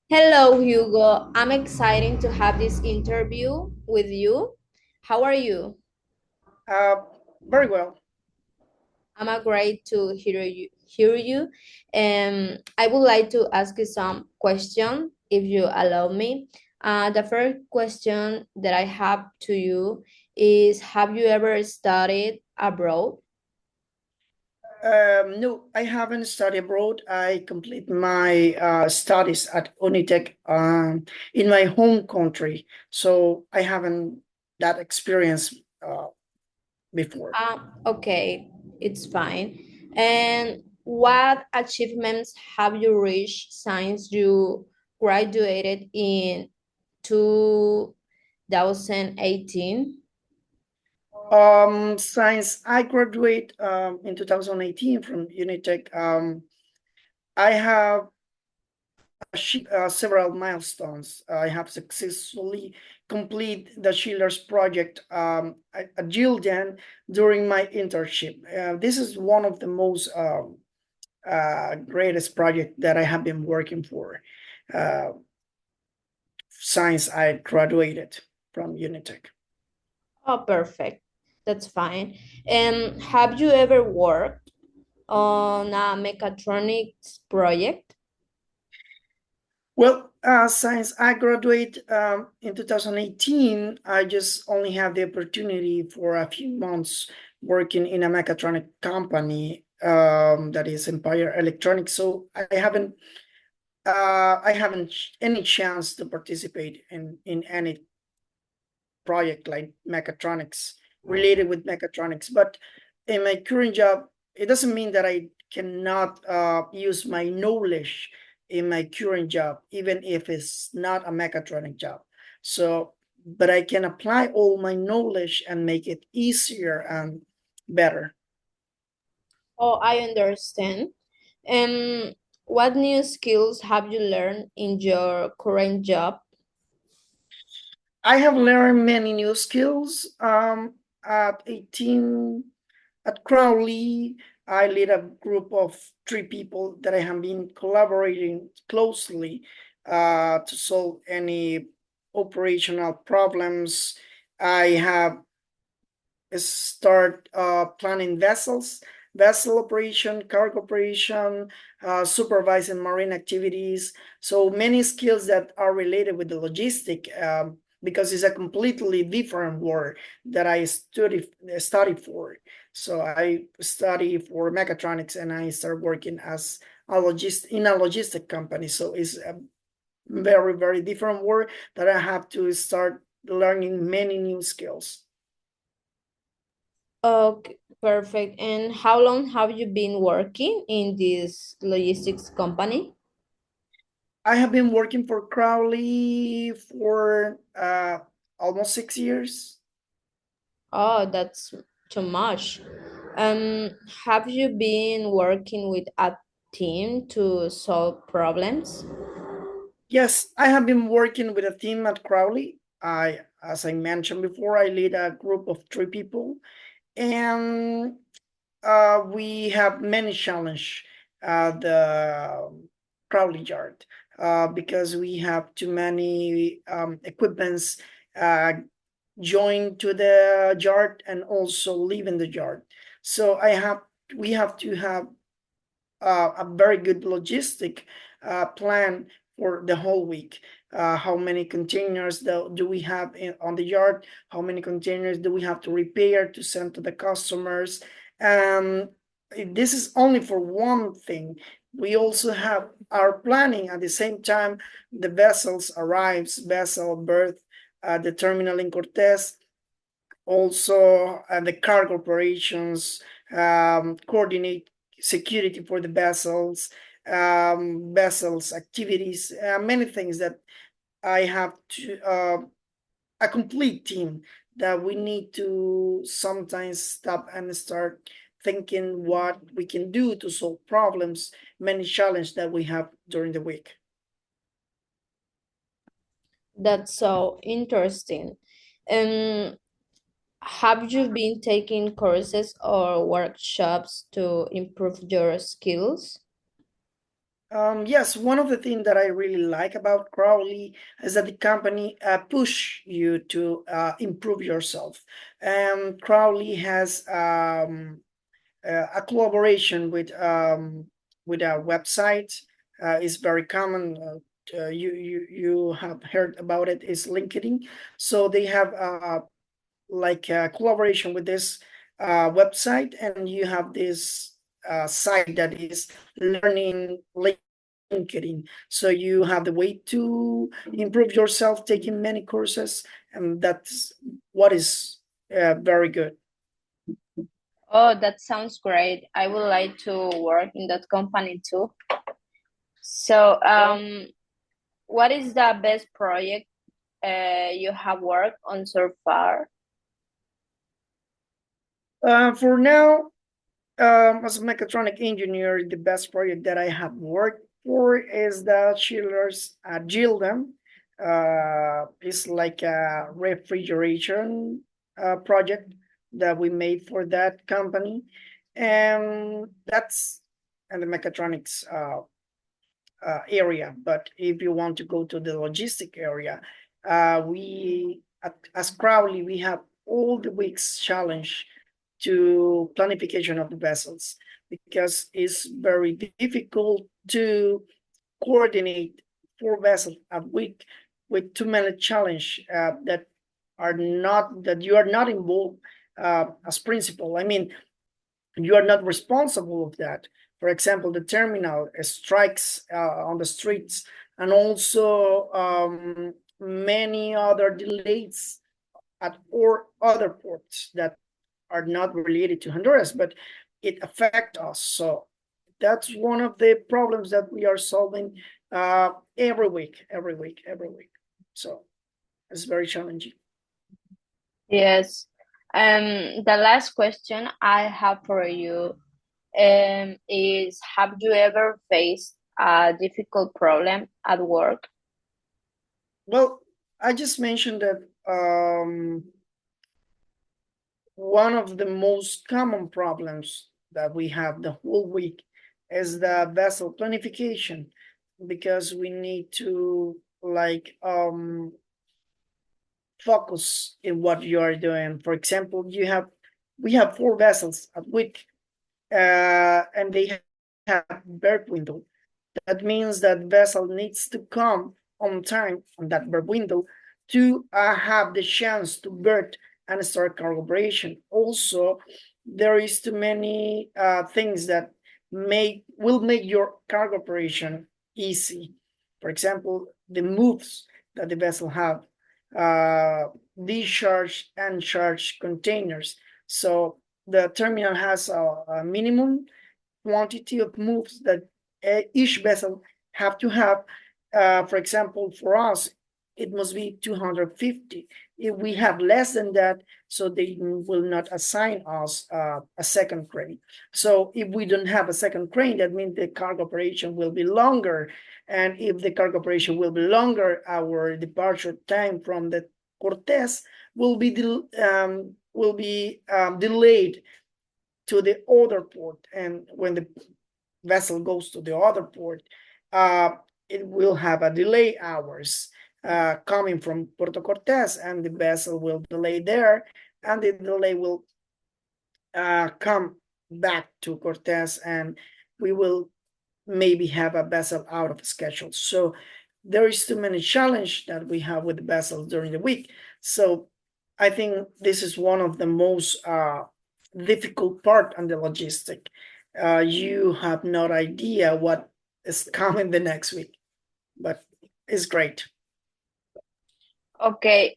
Hello, Hugo. I'm excited to have this interview with you. How are you? Uh, Very well. Great to hear you. I would like to ask you some questions if you allow me. The first question that I have to you is, have you ever studied abroad? No, I haven't studied abroad. I complete my studies at Unitec in my home country, so I haven't that experience uh, before. Okay, it's fine. And what achievements have you reached since you graduated in 2018? Since I graduate in 2018 from Unitec, I have achieved several milestones. I have successfully completed the Schiller's project at Gildan during my internship. This is one of the most greatest project that I have been working for uh, since I graduated from Unitec. Oh, perfect. That's fine. And have you ever worked on a mechatronics project? Well, since I graduated in 2018, I just only have the opportunity for a few months working in a mechatronic company that is Empire Electronics. So I haven't any chance to participate in any project like mechatronics related with mechatronics. But in my current job, it doesn't mean that I cannot use my knowledge in my current job, even if it's not a mechatronic job. So, but I can apply all my knowledge and make it easier and better. Oh, I understand. And what new skills have you learned in your current job? I have learned many new skills. At 18, at Crowley, I lead a group of three people that I have been collaborating closely to solve any operational problems. I have start planning vessel operation, cargo operation, supervising marine activities. So many skills that are related with the logistic, because it's a completely different world that I study for. So I study for mechatronics and I start working as a in a logistic company. So it's a very different world that I have to start learning many new skills. Okay, perfect. And how long have you been working in this logistics company? I have been working for Crowley for almost 6 years. Oh, that's too much. Um, have you been working with a team to solve problems? Yes, I have been working with a team at Crowley. As I mentioned before, I lead a group of three people, and we have many challenge the Crowley yard because we have too many equipments uh, join to the yard and also leave in the yard. So we have to have a very good logistic plan for the whole week. How many containers do we have on the yard? How many containers do we have to repair to send to the customers? Um, this is only for one thing. We also have our planning at the same time. The vessels arrives, vessel berth at the terminal in Cortez, also the cargo operations, coordinate security for the vessels activities, many things that I have to a complete team that we need to sometimes stop and start thinking what we can do to solve problems, many challenges that we have during the week. That's so interesting. Um, have you been taking courses or workshops to improve your skills? Yes, one of the things that I really like about Crowley is that the company push you to improve yourself. Crowley has a collaboration with a website. Is very common. You have heard about it. Is LinkedIn. So they have like a collaboration with this website, and you have this site that is learning LinkedIn. So you have the way to improve yourself, taking many courses, and that's what is very good. Oh, that sounds great. I would like to work in that company too. So, what is the best project you have worked on so far? For now, as a mechatronic engineer, the best project that I have worked for is the chillers at Gildan. It's like a refrigeration project that we made for that company, and that's in the mechatronics area. But if you want to go to the logistic area, we as Crowley we have all the weeks challenge to planification of the vessels because it's very difficult to coordinate 4 vessels a week with too many challenge that you are not involved as principal. I mean, you are not responsible of that. For example, the terminal strikes on the streets, and also many other delays at or other ports that are not related to Honduras, but it affects us. So that's one of the problems that we are solving every week, every week, every week. So it's very challenging. Yes. The last question I have for you is have you ever faced a difficult problem at work? Well, I just mentioned that one of the most common problems that we have the whole week is the vessel planification because we need to like focus in what you are doing. For example, we have 4 vessels a week, and they have berth window. That means that vessel needs to come on time on that berth window to have the chance to berth and start cargo operation. Also, there is too many things that will make your cargo operation easy. For example, the moves that the vessel have, uh, discharge and charge containers. So the terminal has a minimum quantity of moves that each vessel have to have. For example, for us, it must be 250. If we have less than that, so they will not assign us a second crane. So if we don't have a second crane, that means the cargo operation will be longer. And if the cargo operation will be longer, our departure time from the Cortez will be delayed to the other port. And when the vessel goes to the other port, uh, it will have a delay hours coming from Puerto Cortes, and the vessel will delay there, and the delay will come back to Cortes, and we will maybe have a vessel out of schedule. So there is too many challenge that we have with the vessels during the week. So I think this is one of the most difficult part on the logistic. You have no idea what is coming the next week, but it's great. Okay.